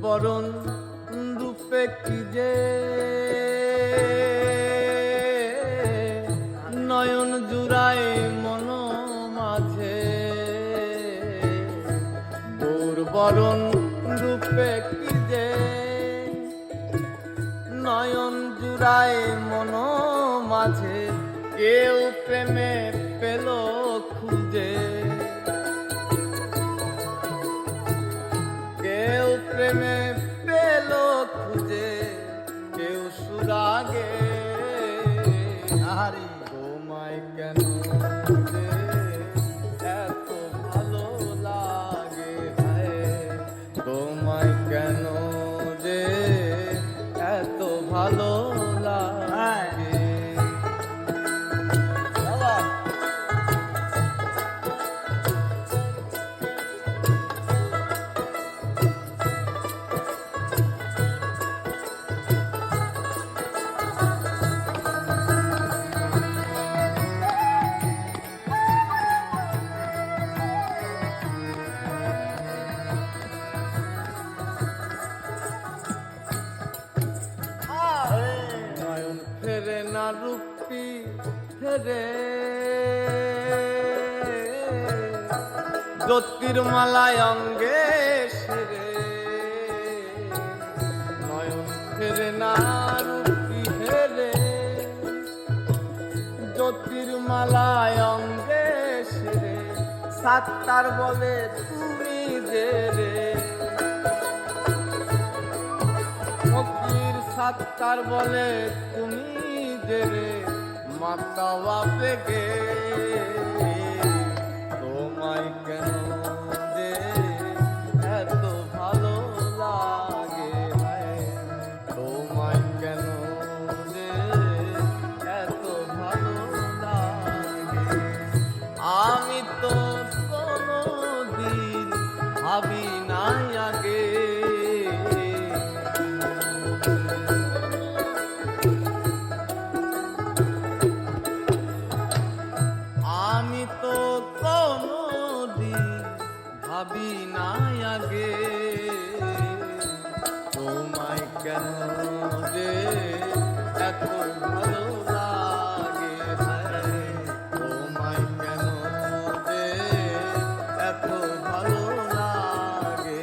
বরণ রূপে কি যে নয়ন জুড়ায় মন মাঝে, তোর বরণ রূপে কি যে নয়ন জুড়ায় মন মাঝে, কেউ প্রেমে পেল খুঁজে, কেউ প্রেমে পেল খুঁজে, কেউ সুরাগে হারি তোমায় কেন যে এত ভালো লাগে, তোমায় কেন যে এত ভালো লাগে। নয়ন ফেরে না রূপী ফেরে, জ্যোতির্মালায় অঙ্গে সেরে, নয়ন ফেরে না রূপী ফেরে, জ্যোতির্মালায় অঙ্গে সেরে, সাত্তার বলে তুমি যে রে, সাত্তার বলে তুমি যে রে, মাতাওয়া বেগে তোমায় কেন যে এত ভালো লাগে, তোমায় কেন যে এত ভালো লাগে। আমি তো কোনোদিন ভাবি নাই আগে